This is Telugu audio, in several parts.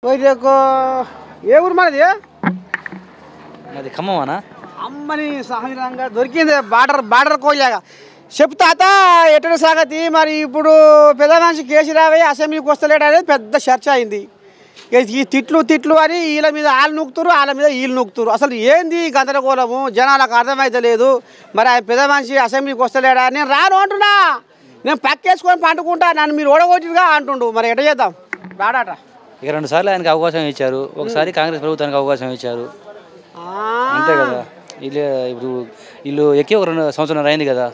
వైద్యకు ఏ ఊరు మనది? అది ఖమ్మమనా? అమ్మని సహజంగా దొరికింది బార్డర్ కోయలాగా. చెప్తాత ఎటు సాగతి. మరి ఇప్పుడు పెద్ద మనిషి కేసీరావు అసెంబ్లీకి వస్తలేడు అనేది పెద్ద చర్చ అయింది. ఈ తిట్లు అని వీళ్ళ మీద వాళ్ళు నూకుతారు, వాళ్ళ మీద వీళ్ళు నూకుతారు. అసలు ఏంది గందరగోళము? జనాలకు అర్థమైతే లేదు. మరి ఆ పెద్ద మనిషి అసెంబ్లీకి వస్తలేడా? నేను రాను అంటున్నా, నేను పక్కేసుకొని పండుకుంటా, నన్ను మీరు ఓడగొట్టిగా అంటుండు. మరి ఎట చేద్దాం? బాడాట ఇక 2 సార్లు ఆయనకు అవకాశం ఇచ్చారు. ఒకసారి కాంగ్రెస్ ప్రభుత్వానికి అవకాశం ఇచ్చారు, అంతే కదా. వీళ్ళు ఎక్కి ఒక 2 సంవత్సరాలు అయింది కదా.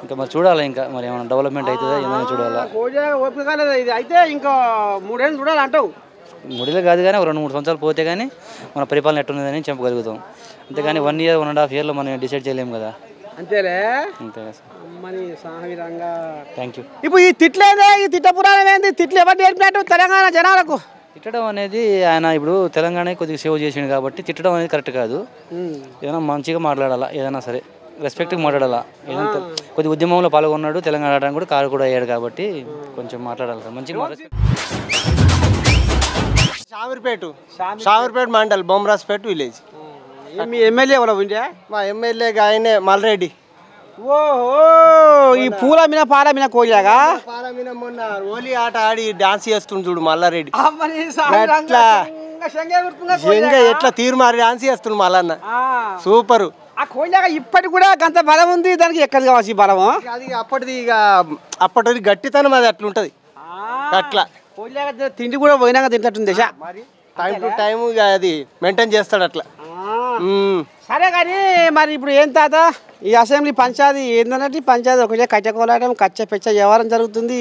ఇంకా మరి చూడాలి, ఇంకా మరి ఏమైనా డెవలప్మెంట్ అవుతుందా ఏమైనా చూడాలా. ఓపిక కాలేదు ఇది అయితే, ఇంకా 3 ఏళ్ళు చూడాలి అంటావు. 3 ఏళ్ళు కాదు కానీ ఒక 2-3 సంవత్సరాలు పోతే కానీ మన పరిపాలన ఎట్టున్నదని చెప్పగలుగుతాం. అంతేగాని 1 ఇయర్ 1.5 ఇయర్లో మనం డిసైడ్ చేయలేము కదా. అంతేలే. అంతే. అమ్మని సాహిరంగా థ్యాంక్ యూ. ఇప్పుడు ఈ తిట్లేదే, ఈ తిట్ట పురాణం ఏంది? తిట్లు ఎవరు నేర్పినట్టు తెలంగాణ జనాలకు? తిట్టడం అనేది ఆయన ఇప్పుడు తెలంగాణ కొద్దిగా సేవ్ చేసిండు కాబట్టి తిట్టడం అనేది కరెక్ట్ కాదు. ఏదైనా మంచిగా మాట్లాడాలా, ఏదైనా సరే రెస్పెక్ట్గా మాట్లాడాలా. ఏదైనా కొద్ది ఉద్యమంలో పాల్గొన్నాడు, తెలంగాణ ఆడడానికి కూడా కారు కూడా అయ్యాడు కాబట్టి కొంచెం మాట్లాడాలి సార్, మంచిగా. షామీర్పేట మండల్, బొమ్మరాజ్పేట విలేజ్. మీ ఎమ్మెల్యే ఎవరో ఉండే? మా ఎమ్మెల్యేగా ఆయనే మల్రెడ్డి. ఓహో, ఈ పూల మీద పాల మీద కోయలాగా మొన్న హోలీ ఆట ఆడి డాన్స్ చేస్తుండు చూడు మల్లారెడ్డి. ఎట్లా తీరు మారి డాన్స్ చేస్తుండు మల్లన్న, సూపరు. ఆ కోయలాగా ఇప్పటికి కూడా అంత బలం ఉంది, దానికి ఎక్కడికి కావచ్చు ఈ బలము? అది అప్పటిది, ఇక అప్పటి గట్టితనం అది అట్లుంటది. అట్లా కోయలాగా తిండి కూడా పోయినాక తింటుంది దశ. టైం టు టైం అది మెయింటైన్ చేస్తాడు అట్లా. సరే కానీ మరి ఇప్పుడు ఏం తాత, ఈ అసెంబ్లీ పంచాయతీ ఏందన్నట్టు పంచాయతీ ఒకటే కచ్చకోలాటం, కచ్చ పెచ్చ వ్యవహారం జరుగుతుంది.